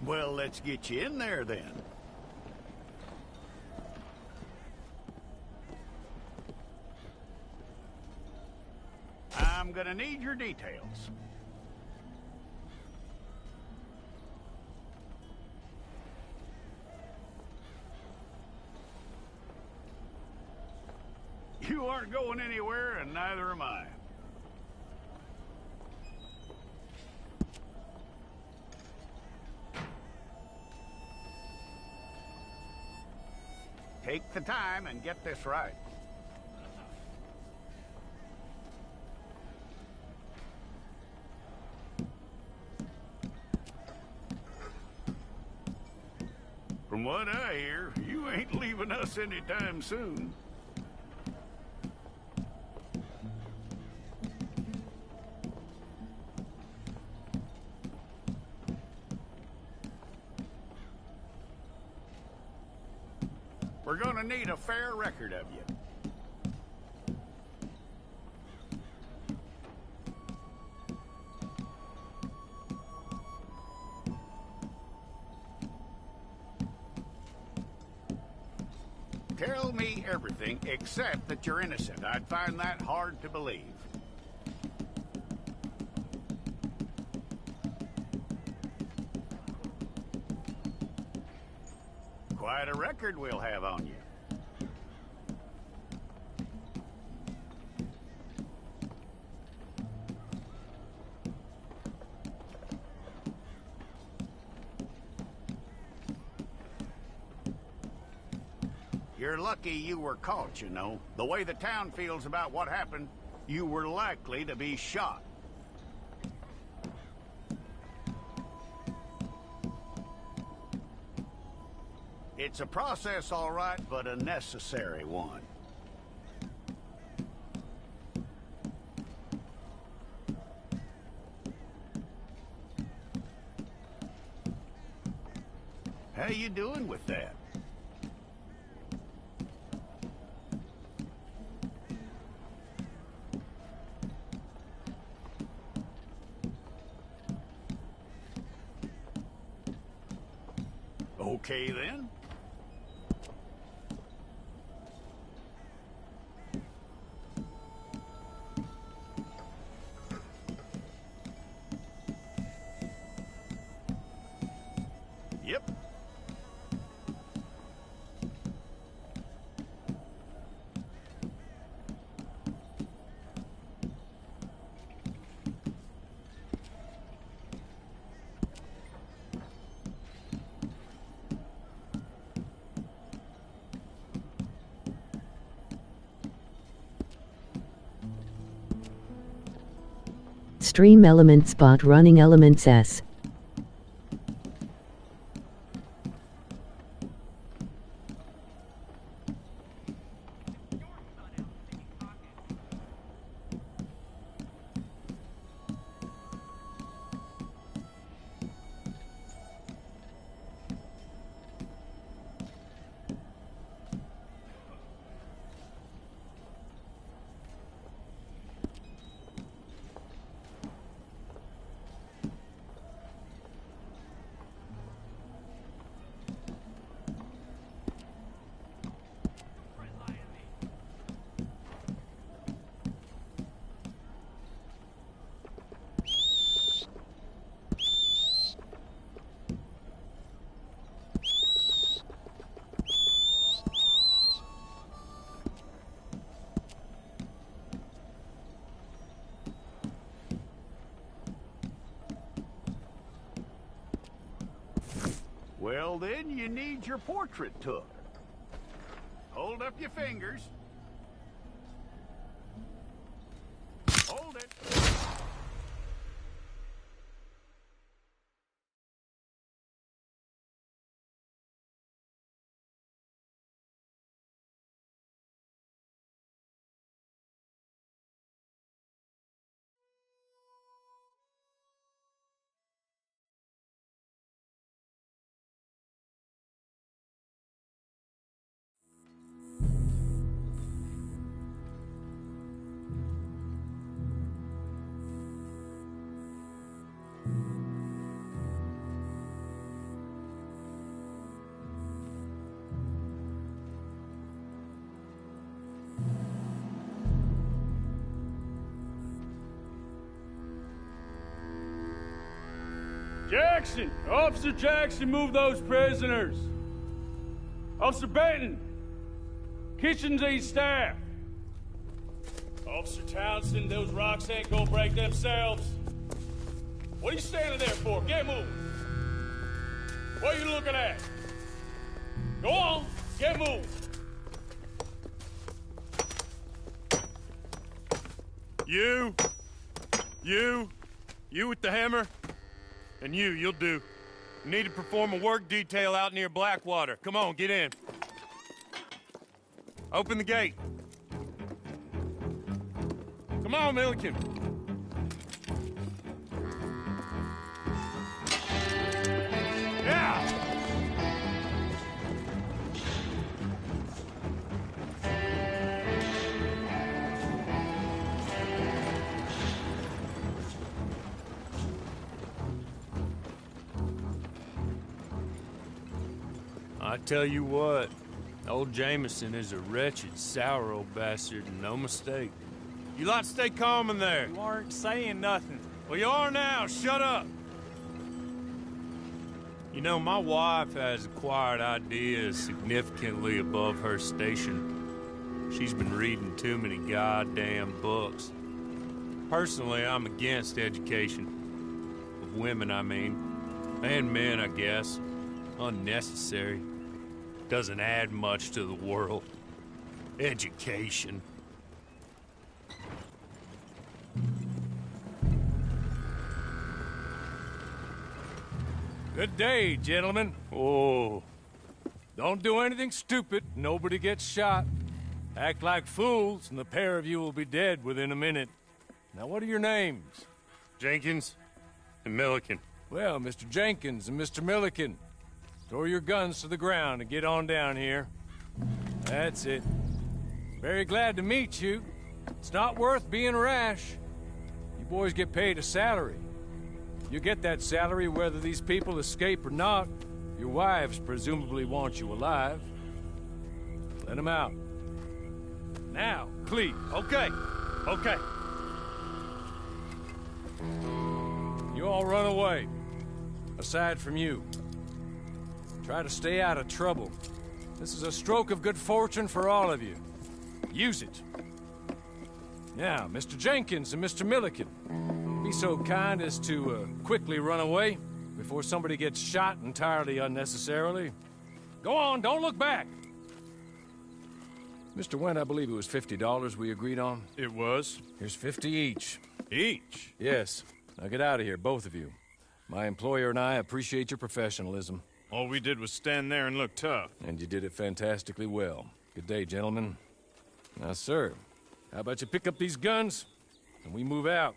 Well, let's get you in there then. I'm gonna need your details. You aren't going anywhere, and neither am I. Take the time and get this right. From what I hear, you ain't leaving us anytime soon. We're gonna need a fair record of you. Tell me everything except that you're innocent. I'd find that hard to believe. Quite a record we'll have on you. You're lucky you were caught, you know. The way the town feels about what happened, you were likely to be shot. It's a process, all right, but a necessary one. How you doing with that? Okay, then. Yep. Stream element spot running elements S. Well, then you need your portrait took. Hold up your fingers. Hold it. Jackson! Officer Jackson, move those prisoners! Officer Benton! Kitchens these staff! Officer Townsend, those rocks ain't gonna break themselves. What are you standing there for? Get moving! What are you looking at? Go on, get moving! You with the hammer? And you'll do. You need to perform a work detail out near Blackwater. Come on, get in. Open the gate. Come on, Milliken. Yeah! I tell you what, old Jameson is a wretched, sour old bastard, and no mistake. You lot stay calm in there. You aren't saying nothing. Well, you are now. Shut up. You know, my wife has acquired ideas significantly above her station. She's been reading too many goddamn books. Personally, I'm against education. Of women, I mean. And men, I guess. Unnecessary. Doesn't add much to the world. Education. Good day, gentlemen. Oh. Don't do anything stupid. Nobody gets shot. Act like fools, and the pair of you will be dead within a minute. Now, what are your names? Jenkins and Milliken. Well, Mr. Jenkins and Mr. Milliken, throw your guns to the ground and get on down here. That's it. Very glad to meet you. It's not worth being rash. You boys get paid a salary. You get that salary whether these people escape or not. Your wives presumably want you alive. Let them out. Now, please. Okay. You all run away. Aside from you. Try to stay out of trouble. This is a stroke of good fortune for all of you. Use it. Now, Mr. Jenkins and Mr. Milliken, be so kind as to quickly run away before somebody gets shot entirely unnecessarily. Go on, don't look back. Mr. Wendt, I believe it was $50 we agreed on. It was. Here's 50 each. Each? Yes. Now get out of here, both of you. My employer and I appreciate your professionalism. All we did was stand there and look tough. And you did it fantastically well. Good day, gentlemen. Now, sir, how about you pick up these guns and we move out?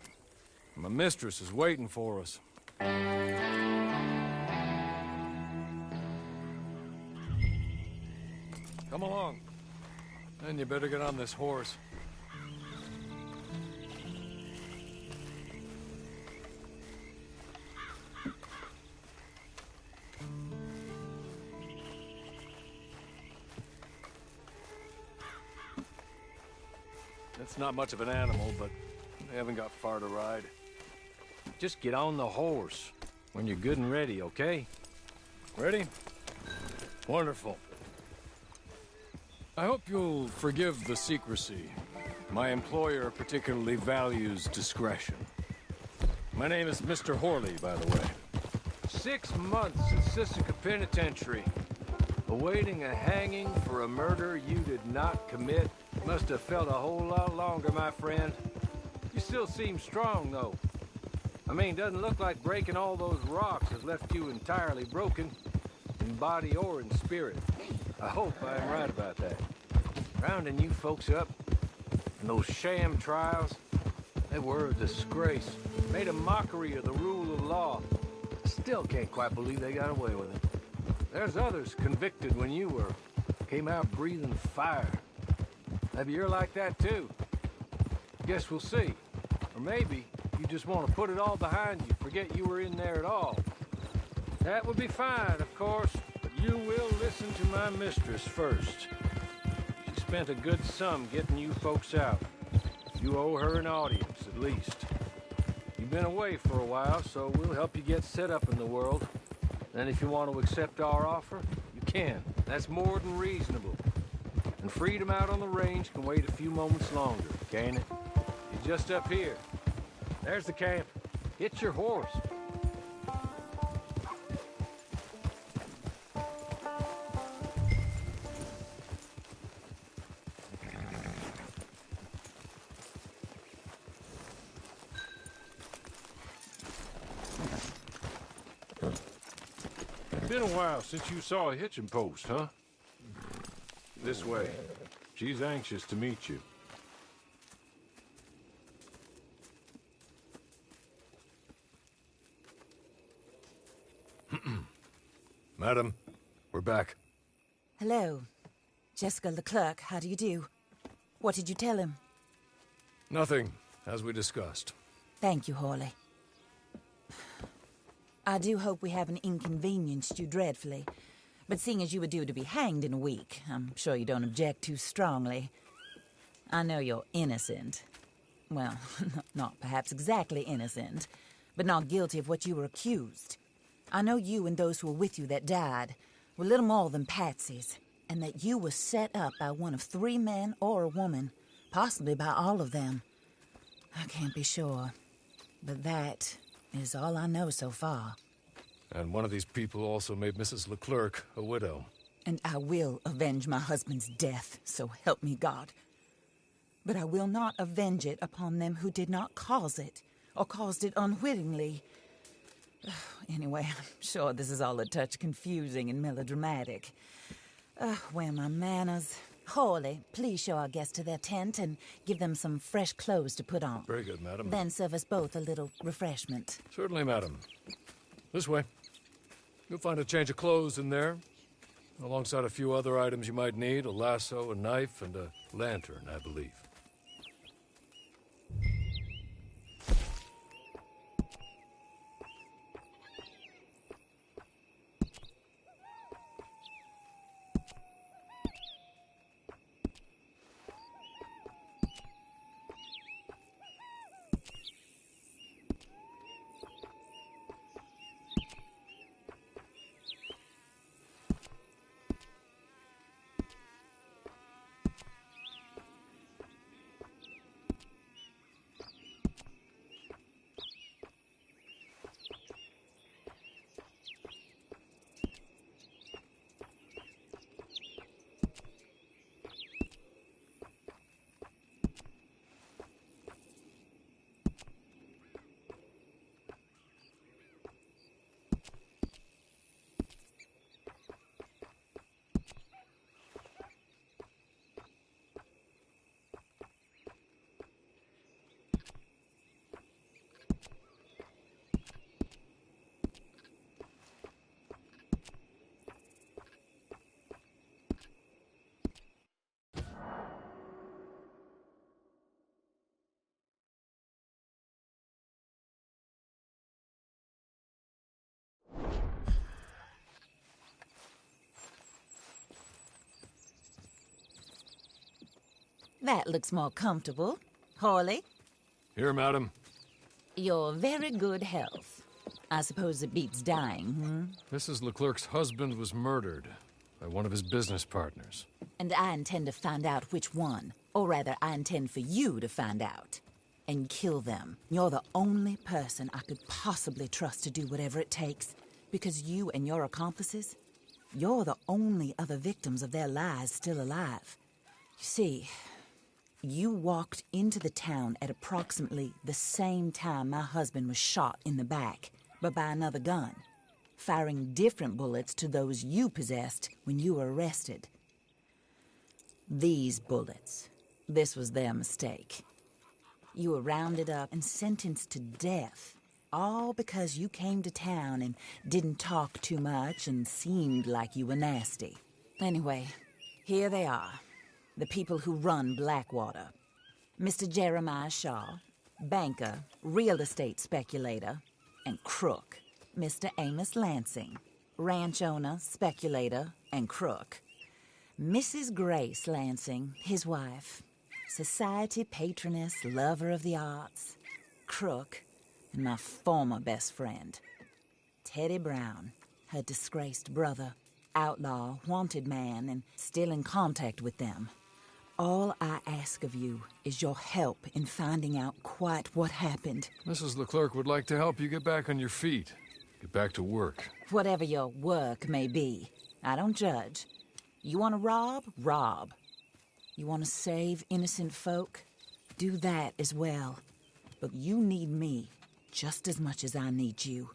My mistress is waiting for us. Come along. And you better get on this horse. It's not much of an animal, but they haven't got far to ride. Just get on the horse when you're good and ready, okay? Ready? Wonderful. I hope you'll forgive the secrecy. My employer particularly values discretion. My name is Mr. Horley, by the way. 6 months in Sisika Penitentiary, awaiting a hanging for a murder you did not commit. Must have felt a whole lot longer, my friend. You still seem strong, though. I mean, doesn't look like breaking all those rocks has left you entirely broken, in body or in spirit. I hope I'm right about that. Rounding you folks up, and those sham trials, they were a disgrace. Made a mockery of the rule of law. Still can't quite believe they got away with it. There's others convicted when you were. Came out breathing fire. Maybe you're like that too. Guess we'll see. Or maybe you just want to put it all behind you, forget you were in there at all. That would be fine, of course, but you will listen to my mistress first. She spent a good sum getting you folks out. You owe her an audience, at least. You You've been away for a while, so we'll help you get set up in the world. And if you want to accept our offer, you can. That's more than reasonable. And freedom out on the range can wait a few moments longer, can't it? You're just up here. There's the camp. Hit your horse. Been a while since you saw a hitching post, huh? This way. She's anxious to meet you. Madam, we're back. Hello. Jessica Leclerc, how do you do? What did you tell him? Nothing, as we discussed. Thank you, Hawley. I do hope we haven't inconvenienced you dreadfully. But seeing as you were due to be hanged in a week, I'm sure you don't object too strongly. I know you're innocent. Well, not perhaps exactly innocent, but not guilty of what you were accused. I know you and those who were with you that died were little more than patsies, and that you were set up by one of 3 men or a woman, possibly by all of them. I can't be sure, but that is all I know so far. And one of these people also made Mrs. Leclerc a widow. And I will avenge my husband's death, so help me God. But I will not avenge it upon them who did not cause it, or caused it unwittingly. Anyway, I'm sure this is all a touch confusing and melodramatic. Where are my manners? Hawley, please show our guests to their tent and give them some fresh clothes to put on. Very good, madam. Then serve us both a little refreshment. Certainly, madam. This way. You'll find a change of clothes in there, alongside a few other items you might need, a lasso, a knife, and a lantern, I believe. That looks more comfortable. Hawley? Here, madam. Your very good health. I suppose it beats dying, Mrs. Leclerc's husband was murdered by one of his business partners. And I intend to find out which one. Or rather, I intend for you to find out. And kill them. You're the only person I could possibly trust to do whatever it takes. Because you and your accomplices, you're the only other victims of their lies still alive. You see, you walked into the town at approximately the same time my husband was shot in the back, but by another gun, firing different bullets to those you possessed when you were arrested. These bullets, this was their mistake. You were rounded up and sentenced to death, all because you came to town and didn't talk too much and seemed like you were nasty. Anyway, here they are. The people who run Blackwater. Mr. Jeremiah Shaw, banker, real estate speculator, and crook. Mr. Amos Lansing, ranch owner, speculator, and crook. Mrs. Grace Lansing, his wife, society patroness, lover of the arts, crook, and my former best friend. Teddy Brown, her disgraced brother, outlaw, wanted man, and still in contact with them. All I ask of you is your help in finding out quite what happened. Mrs. Leclerc would like to help you get back on your feet. Get back to work. Whatever your work may be, I don't judge. You want to rob? Rob. You want to save innocent folk? Do that as well. But you need me just as much as I need you.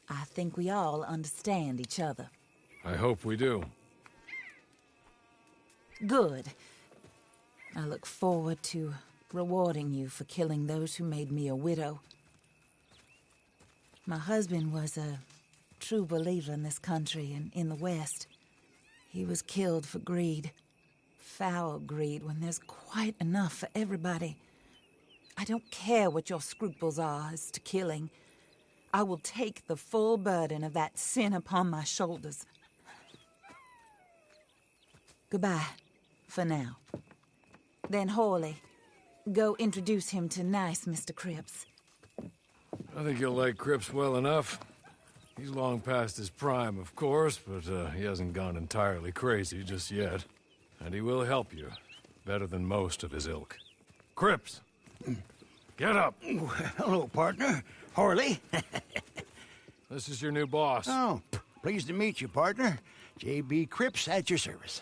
I think we all understand each other. I hope we do. Good. I look forward to rewarding you for killing those who made me a widow. My husband was a true believer in this country and in the West. He was killed for greed. Foul greed when there's quite enough for everybody. I don't care what your scruples are as to killing. I will take the full burden of that sin upon my shoulders. Goodbye, for now. Then Hawley, go introduce him to nice Mr. Cripps. I think you'll like Cripps well enough. He's long past his prime, of course, but he hasn't gone entirely crazy just yet. And he will help you, better than most of his ilk. Cripps! Get up! Hello, partner. Harley. This is your new boss. Oh, pleased to meet you, partner. J.B. Cripps at your service.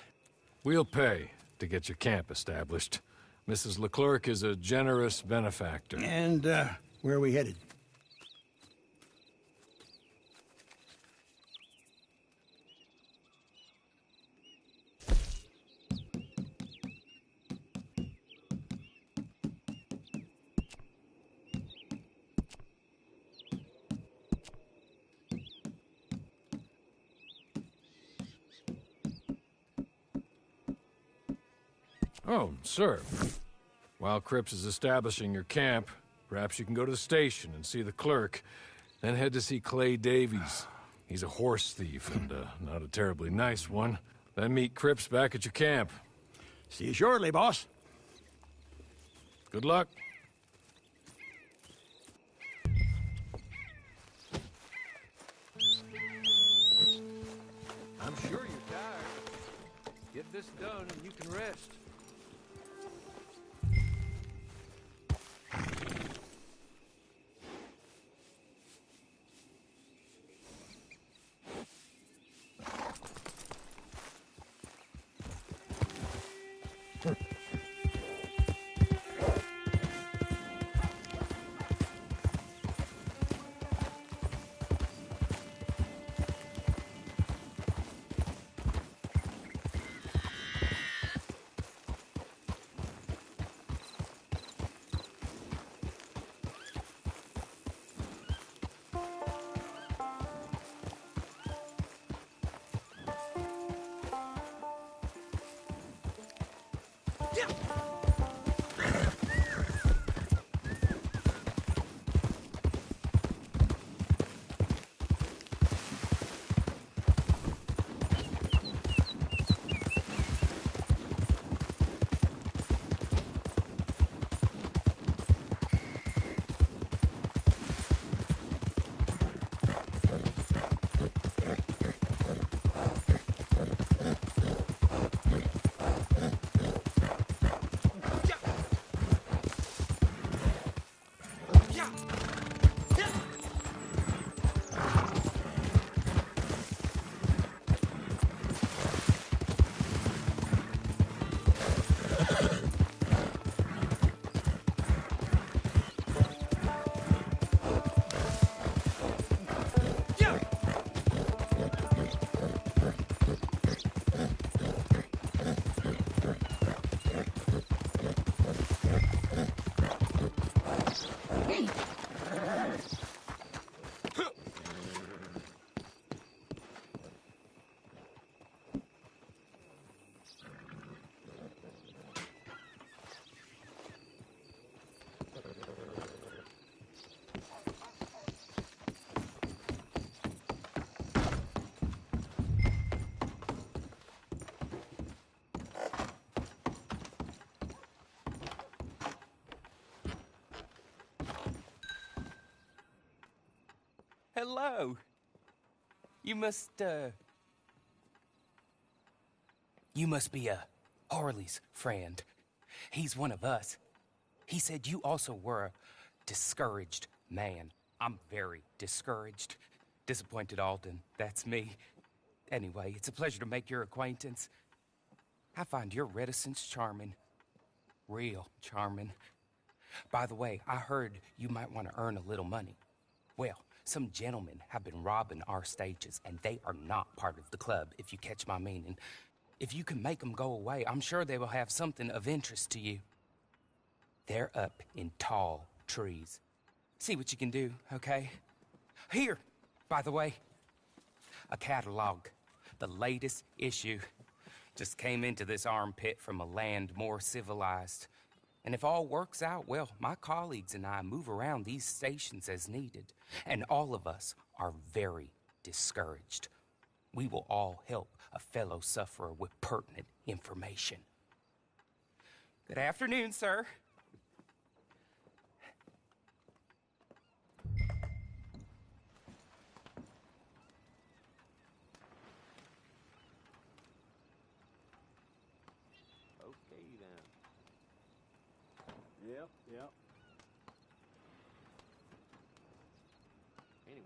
We'll pay to get your camp established. Mrs. Leclerc is a generous benefactor. And, where are we headed? Oh, sir. While Cripps is establishing your camp, perhaps you can go to the station and see the clerk, then head to see Clay Davies. He's a horse thief, and not a terribly nice one. Then meet Cripps back at your camp. See you shortly, boss. Good luck. I'm sure you're tired. Get this done and you can rest. Hello. You must be Harley's friend. He's one of us. He said you also were a discouraged man. I'm very discouraged. Disappointed Alden, that's me. Anyway, it's a pleasure to make your acquaintance. I find your reticence charming. Real charming. By the way, I heard you might want to earn a little money. Well, some gentlemen have been robbing our stages, and they are not part of the club, if you catch my meaning. If you can make them go away, I'm sure they will have something of interest to you. They're up in tall trees. See what you can do, okay? Here, by the way, a catalog. The latest issue. Just came into this armpit from a land more civilized. And if all works out, well, my colleagues and I move around these stations as needed. And all of us are very discouraged. We will all help a fellow sufferer with pertinent information. Good afternoon, sir. Okay, then. Yep. Anyway.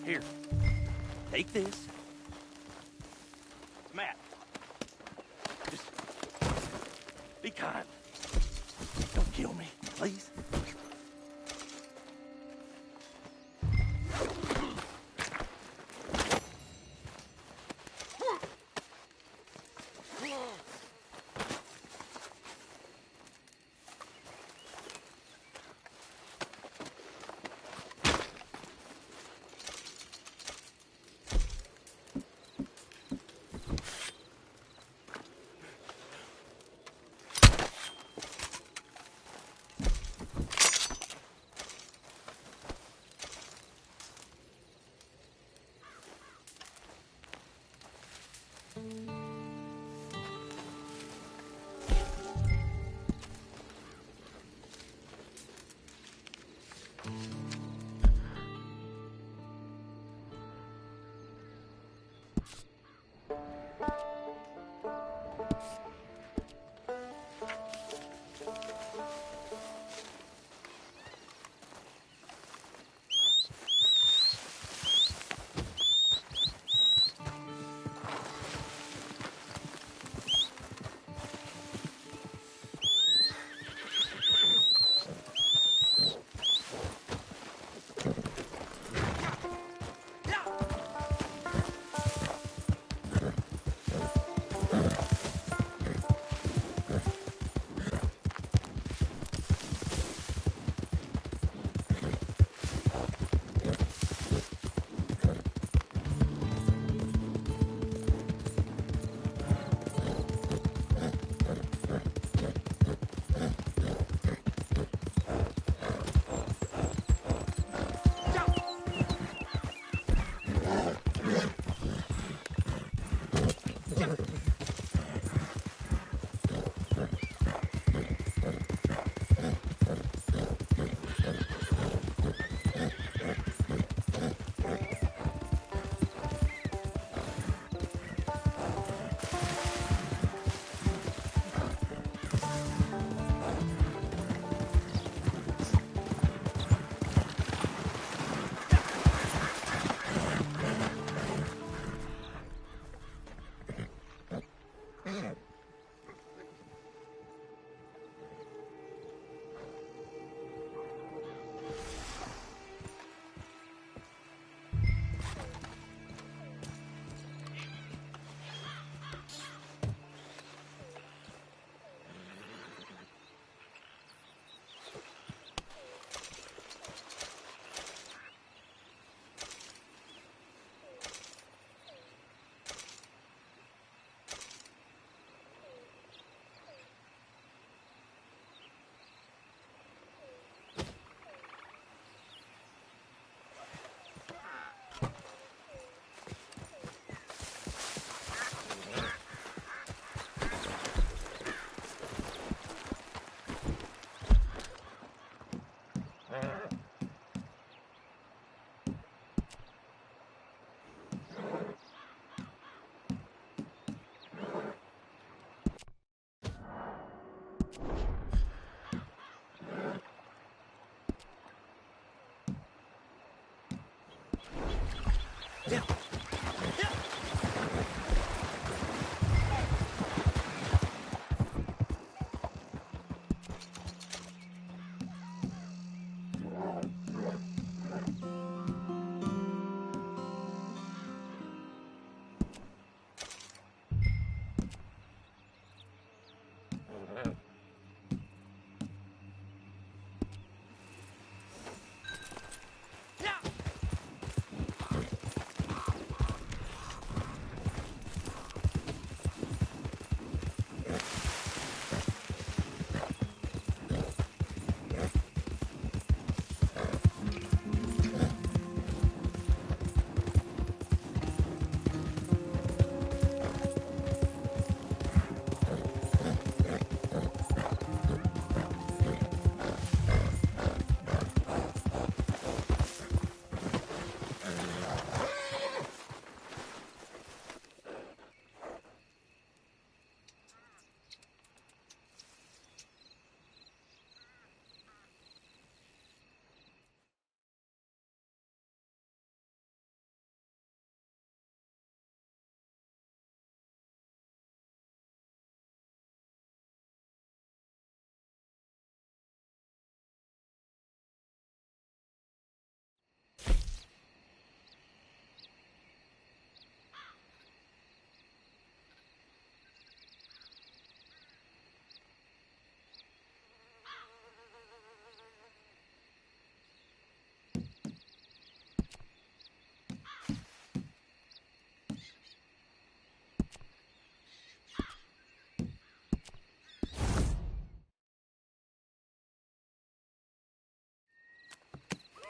Here. Take this. Matt. Just be kind. Don't kill me, please.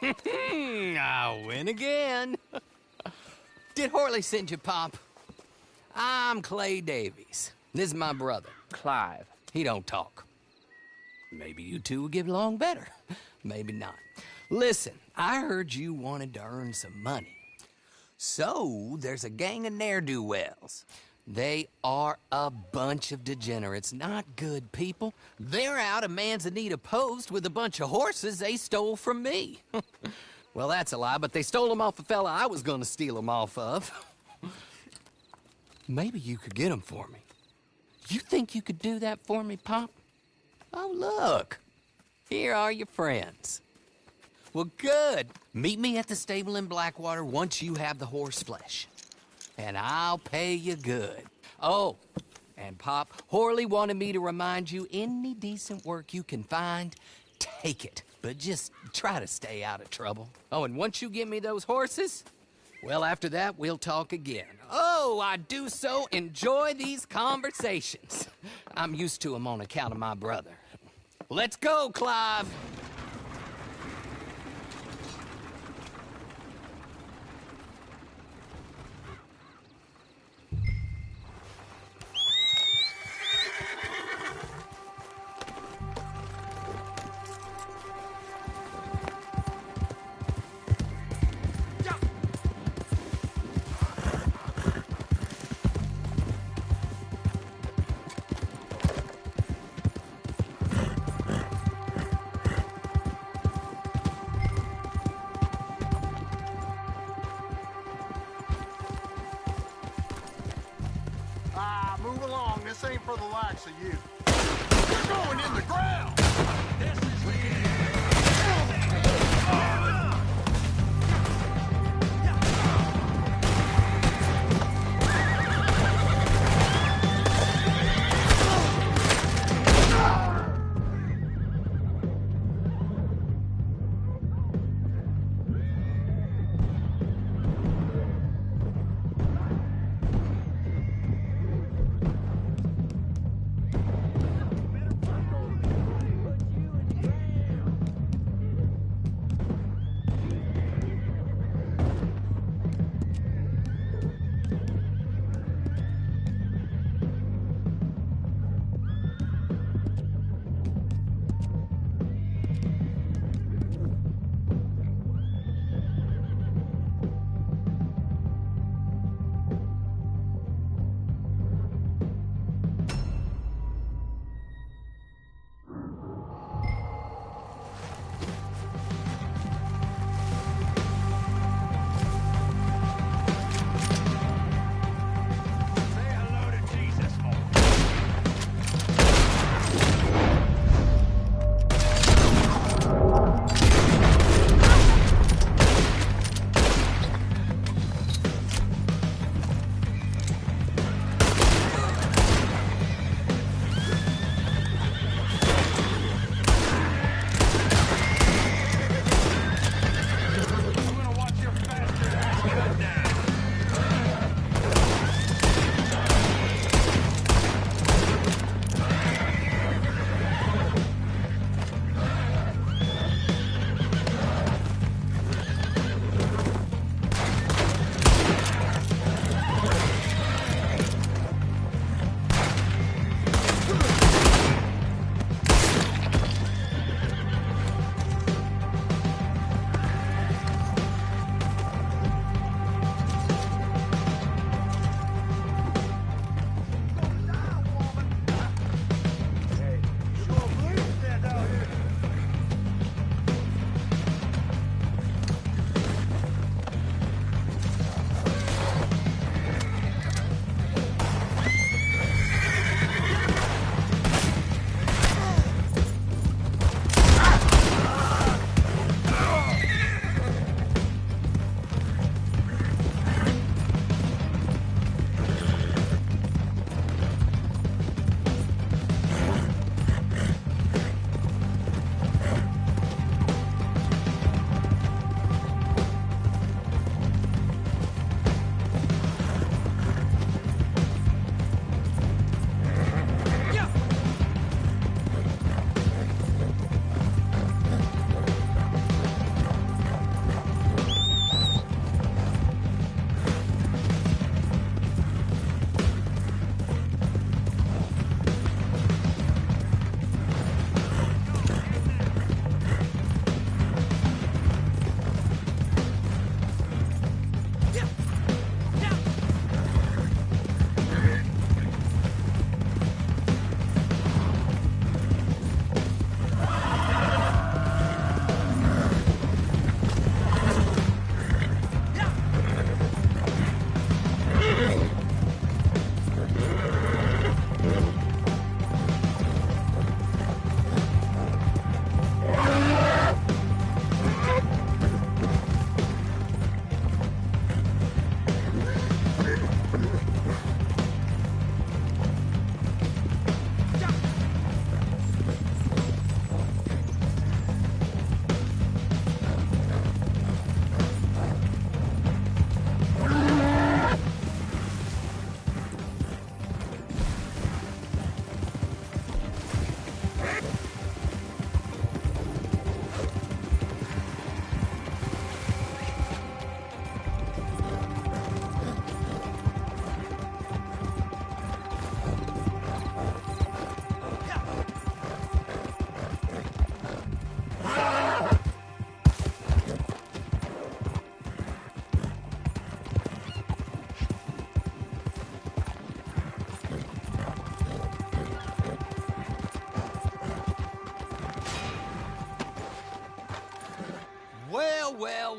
I win again. Did Horley send you, Pop? I'm Clay Davies. This is my brother, Clive. He don't talk. Maybe you two will get along better. Maybe not. Listen, I heard you wanted to earn some money. So, there's a gang of ne'er-do-wells. They are a bunch of degenerates, not good people. They're out of Manzanita Post with a bunch of horses they stole from me. Well, that's a lie, but they stole them off a fella I was gonna steal them off of. Maybe you could get them for me. You think you could do that for me, Pop? Oh, look. Here are your friends. Well, good. Meet me at the stable in Blackwater once you have the horse flesh. And I'll pay you good. Oh, and Pop, Horley wanted me to remind you, any decent work you can find, take it. But just try to stay out of trouble. Oh, and once you give me those horses, well, after that, we'll talk again. Oh, I do so enjoy these conversations. I'm used to them on account of my brother. Let's go, Clive. Move along. This ain't for the likes of you. You're going in the ground! This is the end.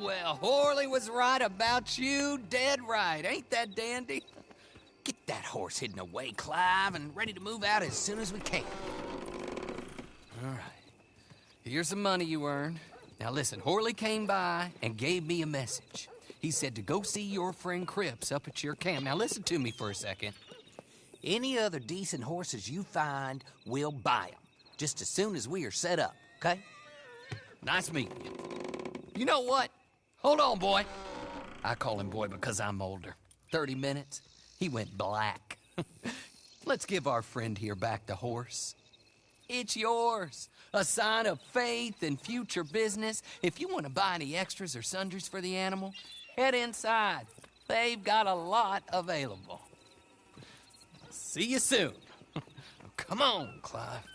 well, Horley was right about you, dead right. Ain't that dandy? Get that horse hidden away, Clive, and ready to move out as soon as we can. All right. Here's the money you earned. Now listen, Horley came by and gave me a message. He said to go see your friend Cripps up at your camp. Now listen to me for a second. Any other decent horses you find, we'll buy them. Just as soon as we are set up, okay? Nice meeting you. You know what? Hold on, boy. I call him boy because I'm older. 30 minutes, he went black. Let's give our friend here back the horse. It's yours. A sign of faith and future business. If you want to buy any extras or sundries for the animal, head inside. They've got a lot available. See you soon. Come on, Clive.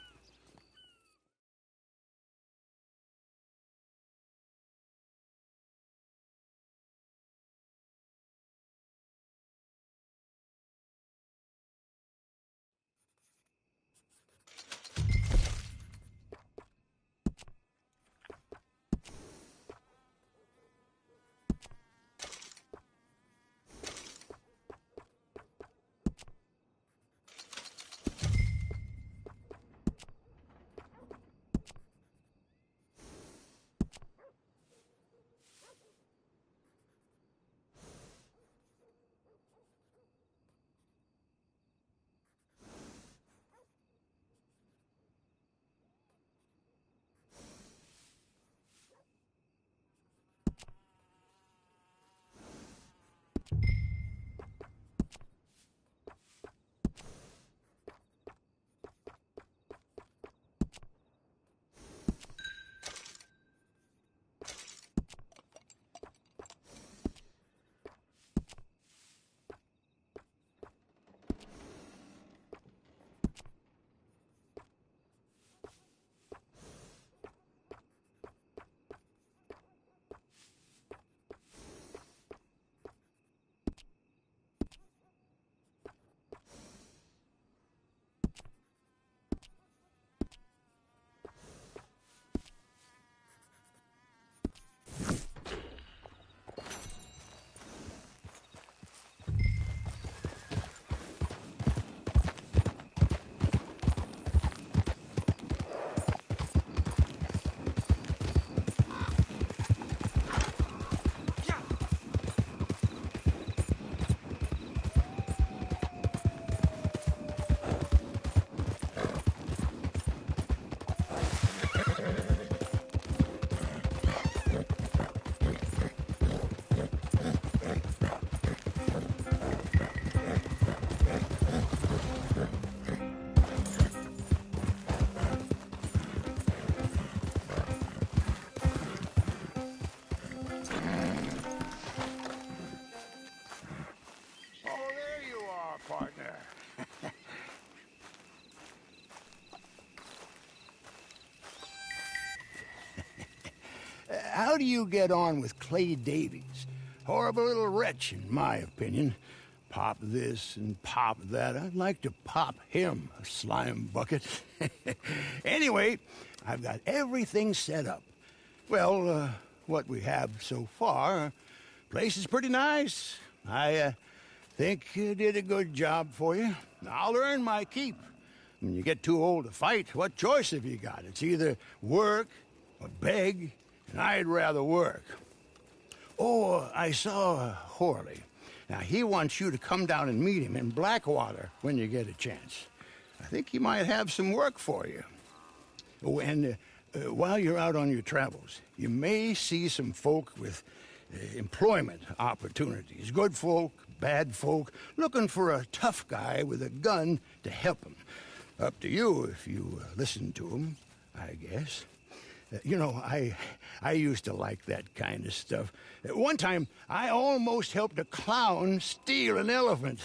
Partner. How do you get on with Clay Davies? Horrible little wretch, in my opinion. Pop this and pop that. I'd like to pop him, a slime bucket. Anyway, I've got everything set up. Well, what we have so far, place is pretty nice. I think you did a good job for you. I'll earn my keep. When you get too old to fight, what choice have you got? It's either work or beg, and I'd rather work. Oh, I saw Horley. Now, he wants you to come down and meet him in Blackwater when you get a chance. I think he might have some work for you. Oh, and while you're out on your travels, you may see some folk with employment opportunities. Good folk, bad folk, looking for a tough guy with a gun to help them. Up to you if you listen to them, I guess. You know, I used to like that kind of stuff. One time, I almost helped a clown steal an elephant.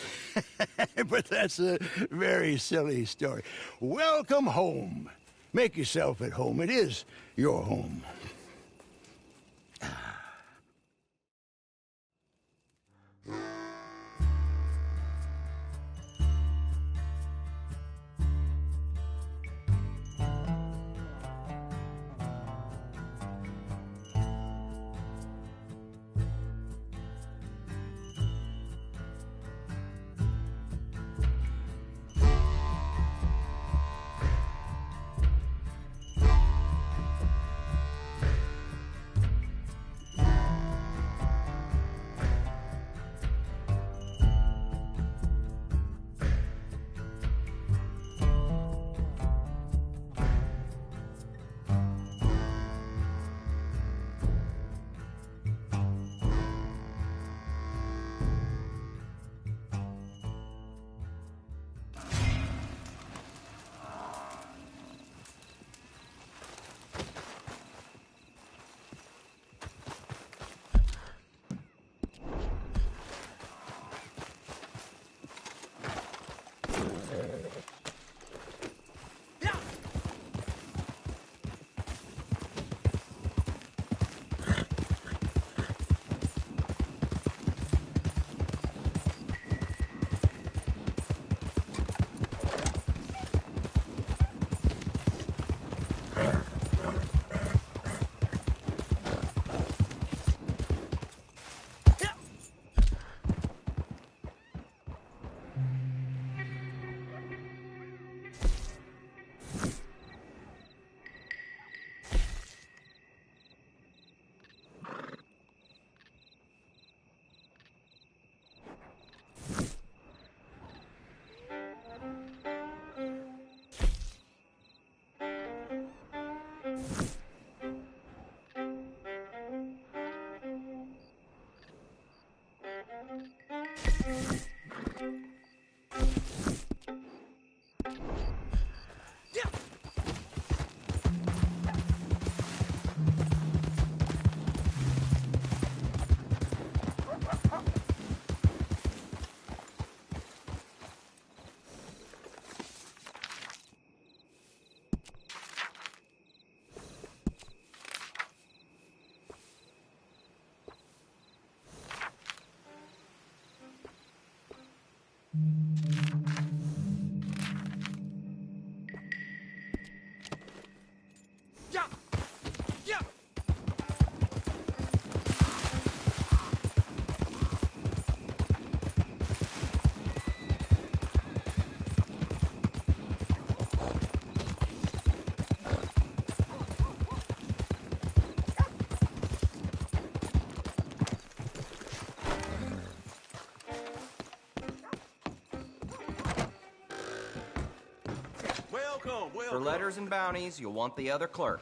But that's a very silly story. Welcome home. Make yourself at home. It is your home. For letters and bounties, you'll want the other clerk.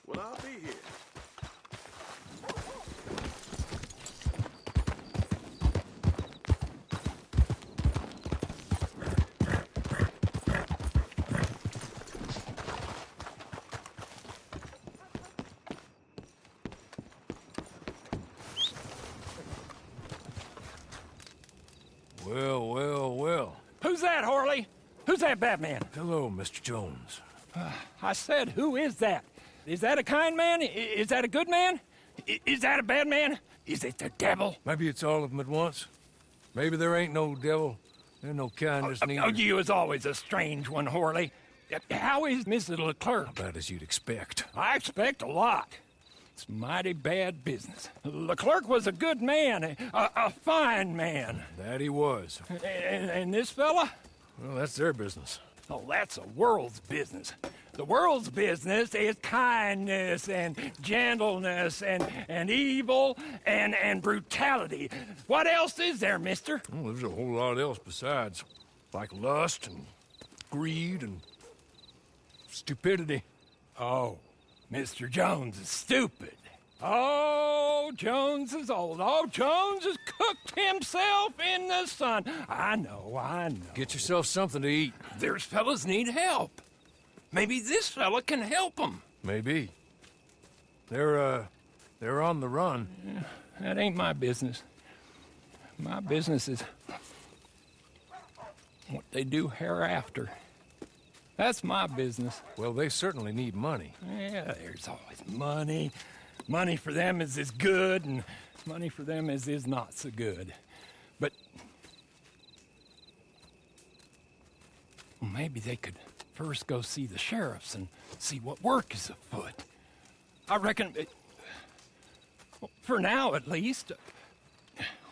Well, I'll be here. Well, well, well. Who's that, Harley? Who's that Batman? Hello, Mr. Jones. I said, who is that? Is that a kind man? Is that a good man? Is that a bad man? Is it the devil? Maybe it's all of them at once. Maybe there ain't no devil. There's no kindness neither. Oh, you was always a strange one, Harley. How is Mrs. Leclerc? About as you'd expect. I expect a lot. It's mighty bad business. Leclerc was a good man, a fine man. That he was. And this fella? Well, that's their business. Oh, that's a world's business. The world's business is kindness and gentleness and evil and brutality. What else is there, mister? Well, there's a whole lot else besides. Like lust and greed and stupidity. Oh, Mr. Jones is stupid. Oh, Jones is old. Oh, Jones has cooked himself in the sun. I know. Get yourself something to eat. There's fellas need help. Maybe this fella can help them. Maybe. They're on the run. Yeah, that ain't my business. My business is what they do hereafter. That's my business. Well, they certainly need money. Yeah, there's always money. Money for them is good, and money for them is not so good. But well, maybe they could first go see the sheriffs and see what work is afoot. I reckon, well, for now at least,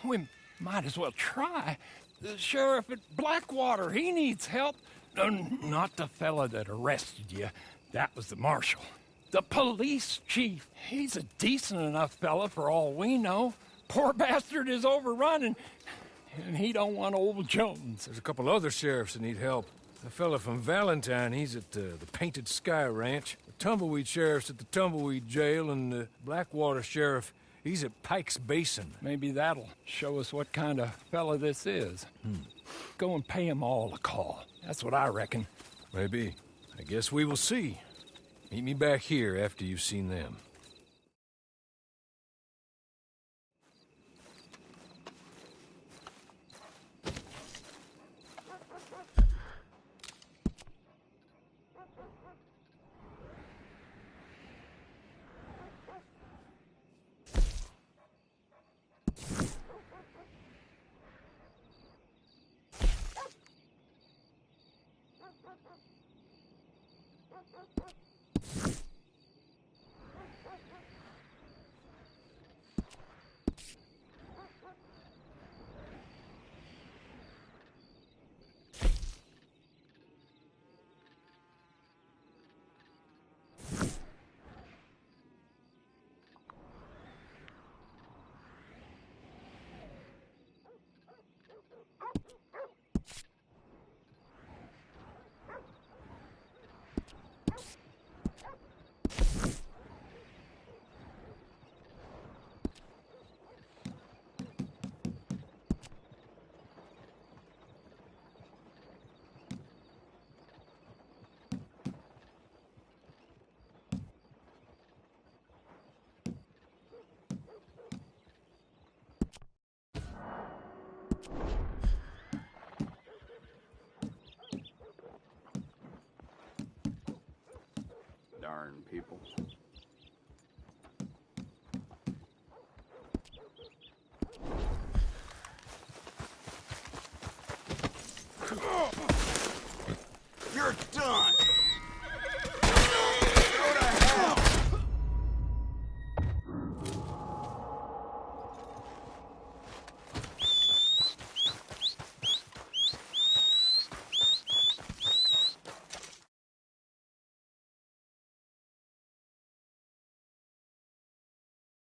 we might as well try. The sheriff at Blackwater, he needs help. Not the fella that arrested you. That was the marshal. The police chief. He's a decent enough fella for all we know. Poor bastard is overrun, and he don't want old Jones. There's a couple other sheriffs that need help. The fella from Valentine, he's at the Painted Sky Ranch. The Tumbleweed sheriff's at the Tumbleweed Jail, and the Blackwater sheriff, he's at Pike's Basin. Maybe that'll show us what kind of fella this is. Go and pay them all a call. That's what I reckon. Maybe. I guess we will see. Meet me back here after you've seen them. darn people.